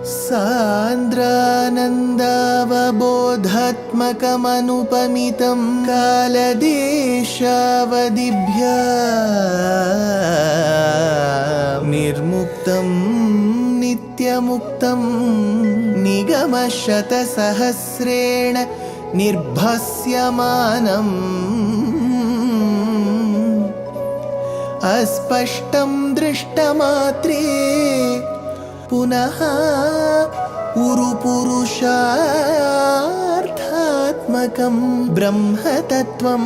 सान्द्रानन्दावबोधात्मकमनुपमितं कालदेशावदिभ्या निर्मुक्तं नित्यमुक्तं निगमशतसहस्रेण निर्भास्यमानम् अस्पष्टं दृष्टमात्रे पुनः उरुपुरुषार्थात्मकं ब्रह्मतत्त्वं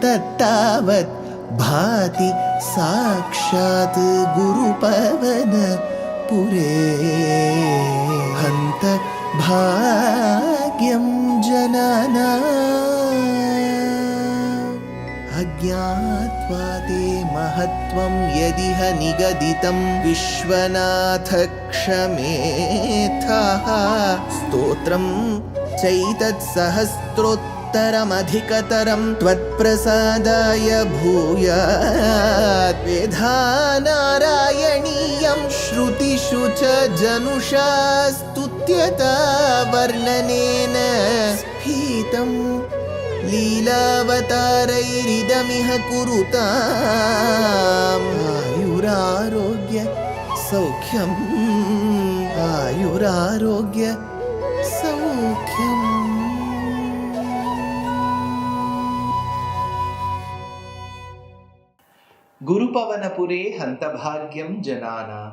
तत्तावत् भाति साक्षात् गुरुपवन पुरे हन्त भाग्यं जनानाम् अज्ञात्वा ते महत्त्वं यदिह निगदितं विश्वनाथ क्षमेथः स्तोत्रं चैतत्सहस्रोत्तरमधिकतरं त्वत्प्रसादाय भूयात् वेधा नारायणीयं श्रुतिषु च जनुषा स्तुत्यता वर्णनेन स्फीतम् लीलावतारैरिदमिह कुरुताम् आयुरारोग्य सौख्यम् आयुरारोग्य सौख्यम्. गुरुपवनपुरे हन्तभाग्यं जनानां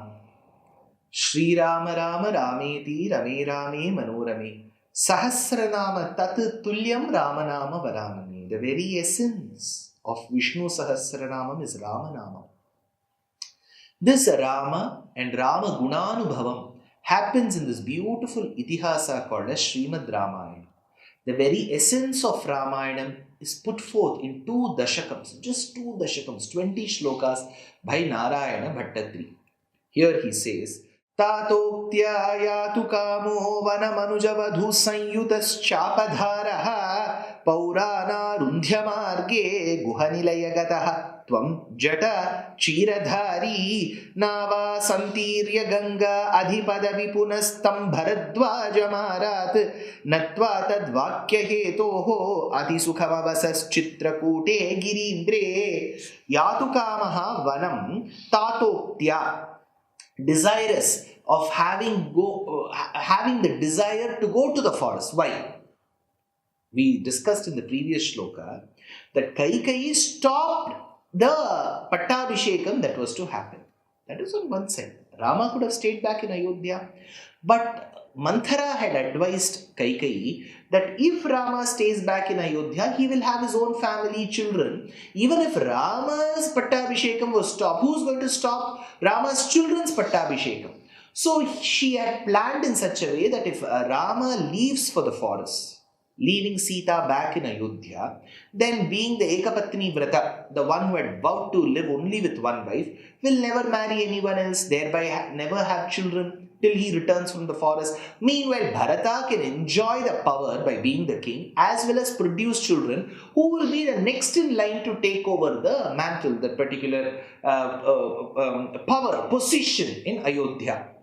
श्रीराम राम रामेति रमे रामे मनोरमे Sahasranama tat tulyam Ramanama varaname. The very essence of Vishnu Sahasranamam is Ramanama. This Rama and Rama Gunanubhavam happens in this beautiful itihasa called as Śrīmad Ramayana. The very essence of Ramayanam is put forth in 2 Dashakams, just 2 Dashakams, 20 shlokas by Nārāyaṇa Bhaṭṭatiri. Here he says, तातोक्त्या यातु कामो वनमनुजवधू संयुतश्चापधारः पौराणारुन्ध्यमार्गे गुहनिलयगतः त्वं जट क्षीरधारी नावा संतीर्य गंगा अधिपदविपुनस्तं भरद्वाजमारात् नत्वा तद्वाक्यहेतोः अतिसुखमवसश्चित्रकूटे गिरीन्द्रे यातु कामः वनं तातोक्त्या, desirous of having the desire to go to the forest. Why? We discussed in the previous shloka that Kaikeyi stopped the Pattabhishekam that was to happen. That is on one side. Rama could have stayed back in Ayodhya, but Manthara had advised Kaikeyi that if Rama stays back in Ayodhya, he will have his own family, children. Even if Rama's Pattabhishekam was stopped, who's going to stop Rama's children's Pattabhishekam? So she had planned in such a way that if Rama leaves for the forest, leaving Sita back in Ayodhya, then being the Ekapatni Vrata, the one who had vowed to live only with one wife, will never marry anyone else, thereby never have children till he returns from the forest. Meanwhile, Bharata can enjoy the power by being the king as well as produce children who will be the next in line to take over the mantle, that particular power, position in Ayodhya.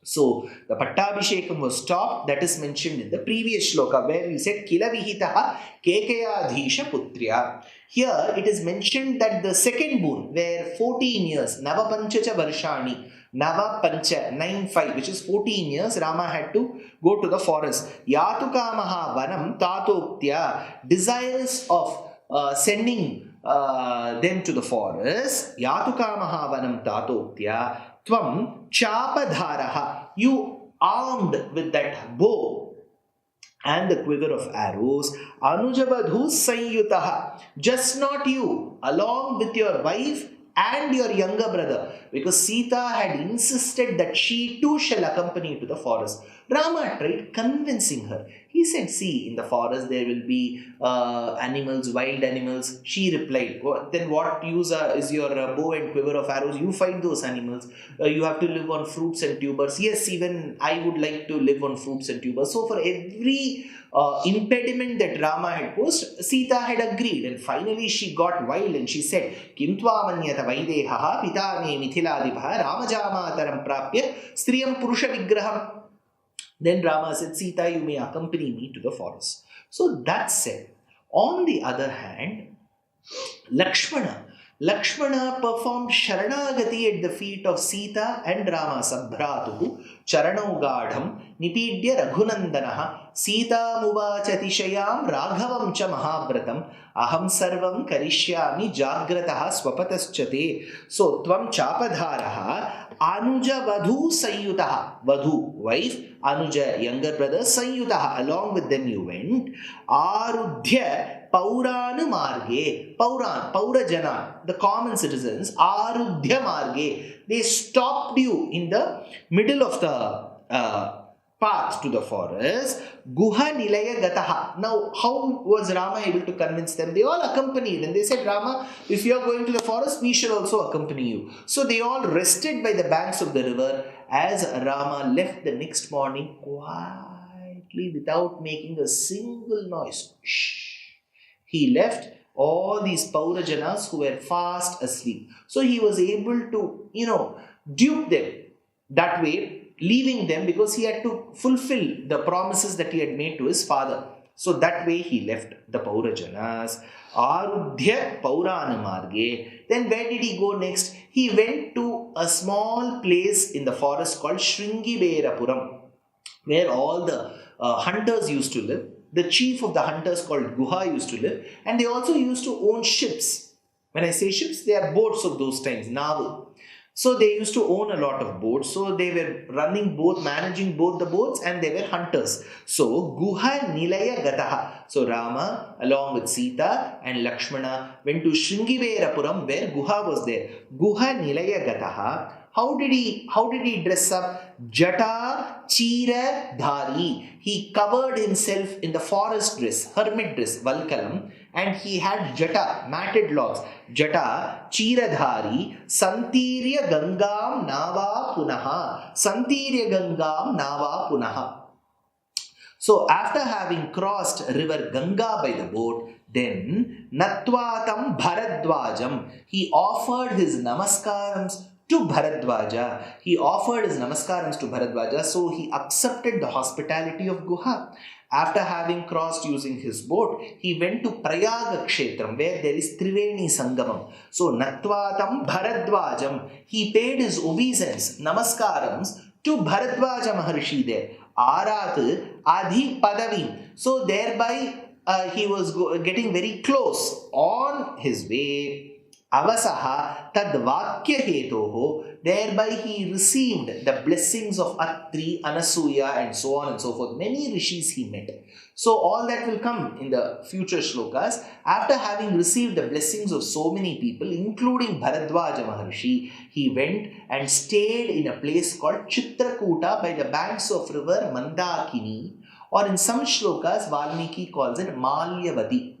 So, the Pattabhishekam was stopped. That is mentioned in the previous shloka where we said Kila Vihitaha Kekayadhisha Putriya. Here it is mentioned that the second boon, where 14 years, Navapanchacha Varshani, Nava Pancha, 9-5, which is 14 years, Rama had to go to the forest. Yatukamaha Vanam Tatoktya, desires of sending them to the forest. Yatukamaha Vanam Tatoktya, Tvam Chapadharaha, you armed with that bow and the quiver of arrows, Anujavadhu Sanyutaha, just not you, along with your wife and your younger brother, because Sita had insisted that she too shall accompany to the forest. Rama tried convincing her. He said, see, in the forest there will be animals, wild animals. She replied, then what use is your bow and quiver of arrows? You fight those animals. You have to live on fruits and tubers. Yes, even I would like to live on fruits and tubers. So for every impediment that Rama had posed, Sita had agreed, and finally she got wild and she said, Kim tvamanyata vaidehaha pitane mithiladibha ramajamataram prapya striyam purusha vigraham. Then Rama said, Sita, you may accompany me to the forest. So that said, on the other hand, Lakshmana performed Sharanagati at the feet of Sita and Rama Sabhratuhu Charanau Gadham Nipidya Raghunandanaha Sita Mubachatishayam Raghavam Cha Mahabratam Aham Sarvam Karishyami Jagrataha Swapataschate. So Tvam Chapadharaha Anuja Vadhu Sayutaha. Vadhu, wife, Anuja, younger brother, Sayutaha. Along with them you went. Arudhya Pauranu Marge, Paurajana, the common citizens, Arudhya Marge, they stopped you in the middle of the path to the forest. Guha Nilaya Gataha. Now, how was Rama able to convince them? They all accompanied and they said, Rama, if you are going to the forest, we shall also accompany you. So they all rested by the banks of the river as Rama left the next morning quietly without making a single noise. Shh. He left all these Paurajanas who were fast asleep. So he was able to, dupe them that way, leaving them because he had to fulfill the promises that he had made to his father. So that way he left the Paurajanas. Arudhya Pauranamarge. Then where did he go next? He went to a small place in the forest called Shringiverapuram, where all the hunters used to live. The chief of the hunters called Guha used to live, and they also used to own ships. When I say ships, they are boats of those times, naval. So they used to own a lot of boats. So they were managing both the boats, and they were hunters. So Guha Nilaya Gataha. So Rama, along with Sita and Lakshmana, went to Shringiverapuram where Guha was there. Guha Nilaya Gataha. How did he dress up? Jata Chira Dhari. He covered himself in the forest dress, hermit dress, Valkalam, and he had jata, matted locks. Jata Chira Dhari. Santirya Gangam Nava Punaha. Santirya Gangam Nava Punaha. So after having crossed river Ganga by the boat, then Natvatam Bharadwajam. He offered his namaskarams to Bharadwaja. So he accepted the hospitality of Guha. After having crossed using his boat, he went to Prayaga Kshetram where there is Triveni Sangamam. So Natvatam Bharadwajam. He paid his obeisance, namaskarams to Bharadwaja Maharshi there. Arat Adhi Padavim. So thereby he was getting very close on his way. Avasaha tadvakya hetoho. Thereby he received the blessings of Atri, Anasuya, and so on and so forth. Many rishis he met. So all that will come in the future shlokas. After having received the blessings of so many people, including Bharadwaja Maharshi, he went and stayed in a place called Chitrakuta by the banks of river Mandakini. Or in some shlokas, Valmiki calls it Malyavati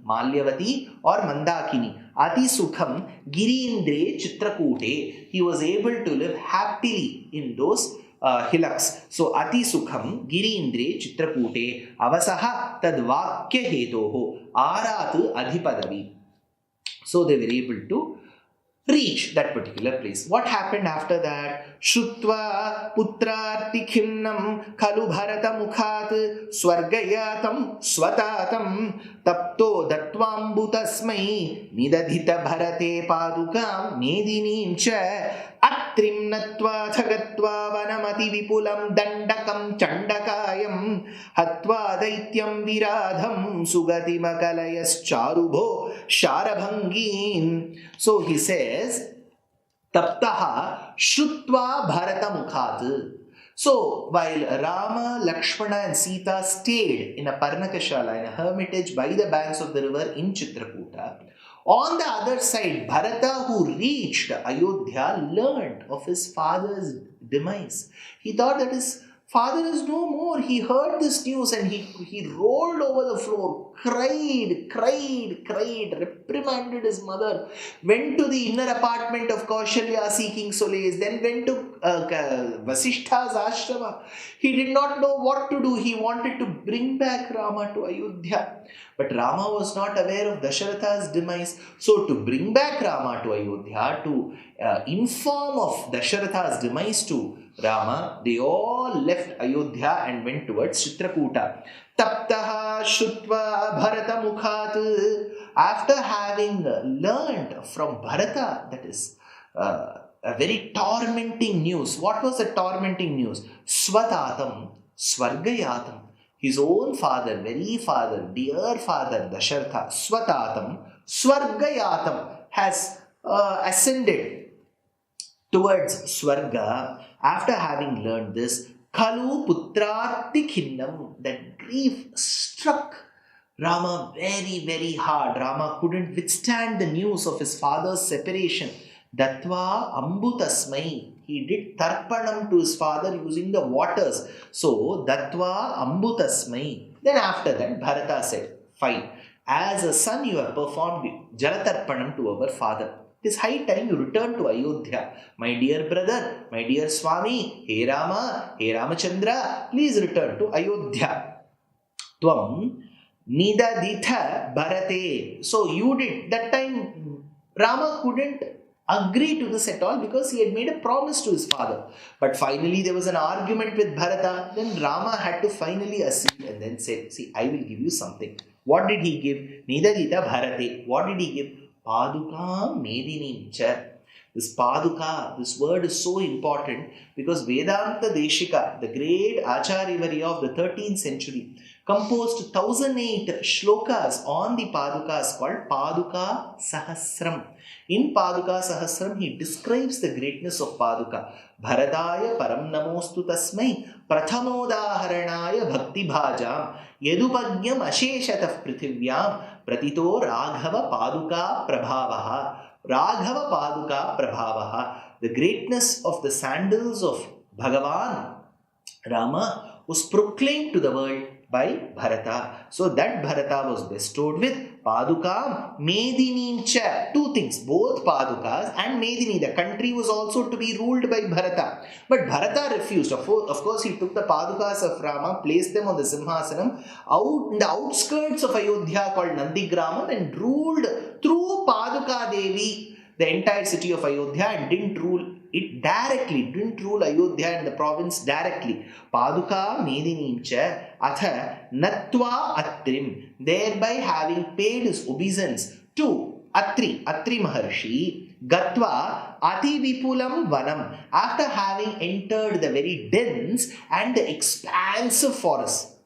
or Mandakini. Ati Sukham Girindre Chitrakute. He was able to live happily in those hillocks. So Ati Sukham Girindre Chitrakute Avasaha Tadvakya Hetoho Arat Adhipadavi. So they were able to reach that particular place. What happened after that? Shutva putrarti khimnam khalu bharata mukhat swargayatam swatatam tapto datvambutasmai nidadhita bharate padukam medinim cha atrim natva thagatva vanamati vipulam dandakam chandakayam hatva daityam viradham sugati makalayas charubho sharabhangin. So he says, Taptaha Shrutva Bharata Mukhat. So while Rama, Lakshmana and Sita stayed in a Parnakashala, in a hermitage by the banks of the river in Chitrakuta, on the other side, Bharata, who reached Ayodhya, learned of his father's demise. He thought that his Father is no more. He heard this news and he rolled over the floor, cried, reprimanded his mother, went to the inner apartment of Kaushalya seeking solace, then went to Vasishtha's ashrama. He did not know what to do. He wanted to bring back Rama to Ayodhya. But Rama was not aware of Dasharatha's demise. So to bring back Rama to Ayodhya, to inform of Dasharatha's demise to Rama, they all left Ayodhya and went towards Chitrakuta. Taptaha Shrutva Bharata Mukhat. After having learned from Bharata, that is a very tormenting news. What was the tormenting news? Swatatam, Swargayatam. His own father, very father, dear father, Dasharatha, Swatatam, Swargayatam, has ascended towards Swarga. After having learned this, Kalu Putrarti Khinnam, that grief struck Rama very, very hard. Rama couldn't withstand the news of his father's separation. Datva Ambutasmai. He did tarpanam to his father using the waters. So, Datva Ambutasmai. Then after that, Bharata said, fine. As a son, you have performed Jalatarpanam to our father. It is high time you return to Ayodhya. My dear brother, my dear Swami, Hey Rama, Hey Ramachandra, please return to Ayodhya. Tvam Nidaditha Bharate. So you did. That time Rama couldn't agree to this at all because he had made a promise to his father. But finally there was an argument with Bharata. Then Rama had to finally accede and then said, see, I will give you something. What did he give? Nidaditha Bharate. What did he give? Paduka Medinincha. This Paduka, this word is so important because Vedanta Deshika, the great Acharyavarya of the 13th century, composed 1008 shlokas on the Padukas called Paduka Sahasram. In Paduka Sahasram, he describes the greatness of Paduka. Bharadaya param namostu tasmai prathamodaharanaya bhakti bhajam yedupanyam asheshatah prithivyam pratito raghava paduka prabhavaha. Raghava paduka prabhavaha. The greatness of the sandals of Bhagavan Rama was proclaimed to the world by Bharata. So that Bharata was bestowed with Paduka Medinincha. Two things, both Padukas and Medini. The country was also to be ruled by Bharata. But Bharata refused. Of course, he took the Padukas of Rama, placed them on the Simhasanam out in the outskirts of Ayodhya called Nandigramam and ruled through Paduka Devi the entire city of Ayodhya and didn't rule it directly, didn't rule Ayodhya and the province directly. Paduka Medinincha Atha Natva Atrim, thereby having paid his obeisance to Atri Maharshi, Gatva Ati Vipulam Vanam, after having entered the very dense and the expansive forest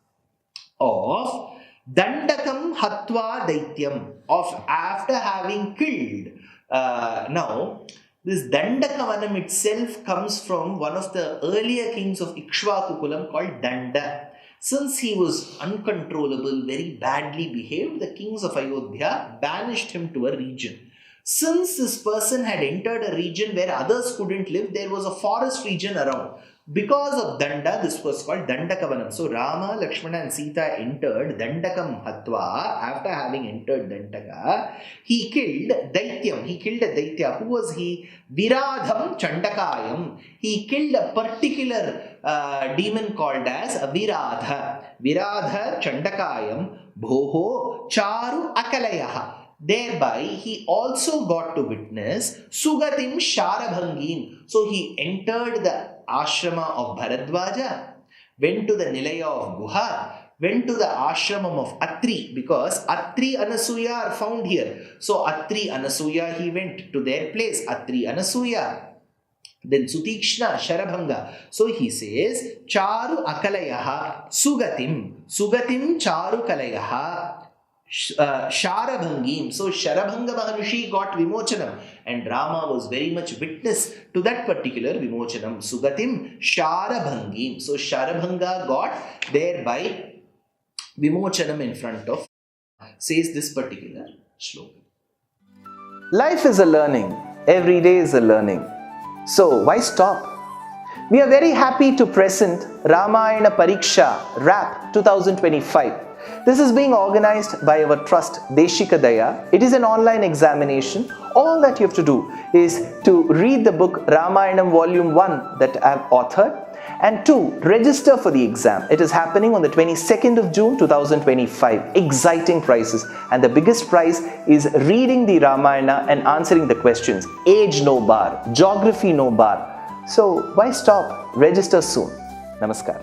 of Dandakam Hatva Daityam, of after having killed. Now, this Dandakavanam itself comes from one of the earlier kings of Ikshvakukulam called Danda. Since he was uncontrollable, very badly behaved, the kings of Ayodhya banished him to a region. Since this person had entered a region where others couldn't live, there was a forest region around. Because of Danda, this was called Dandakavanam. So Rama, Lakshmana and Sita entered Dandakam Hatva. After having entered Dandaka, he killed Daityam. He killed a Daitya. Who was he? Viradham Chandakayam. He killed a particular demon called as Viradha. Viradha Chandakayam Bhoho Charu Akalayaha. Thereby, he also got to witness Sugatim Sharabhangim. So he entered the ashrama of Bharadwaja, went to the Nilaya of Guha, went to the ashramam of Atri, because Atri Anasuya are found here. So Atri Anasuya, he went to their place, Atri Anasuya. Then Sutikshna Sharabhanga. So he says, Charu Akalayaha Sugatim Charu Kalayaha Sharabhangim. So Sharabhanga Mahanushi got Vimochanam and Rama was very much witness to that particular Vimochanam. Sugatim Sharabhangim. So Sharabhanga got thereby Vimochanam in front of, says this particular shloka. Life is a learning. Every day is a learning. So why stop? We are very happy to present Ramayana Pariksha RAP 2025. This is being organized by our trust Deshikadaya. It is an online examination. All that you have to do is to read the book Ramayanam Volume 1 that I have authored, and 2, register for the exam. It is happening on the 22nd of June 2025. Exciting prizes, and the biggest prize is reading the Ramayana and answering the questions. Age no bar, geography no bar. So why stop? Register soon. Namaskar.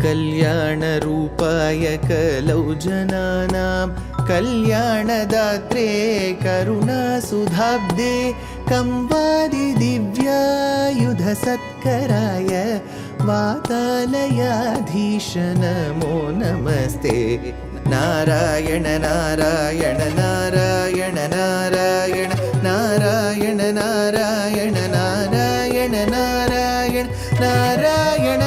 कल्याणरूपाय कलौ जनानां कल्याणदात्रे करुणासुधाब्दे कंवादिदिव्यायुधसत्कराय वातालयाधीश नमो नमस्ते नारायण नारायण नारायण नारायण नारायण नारायण नारायण नारायण नारायण नारायण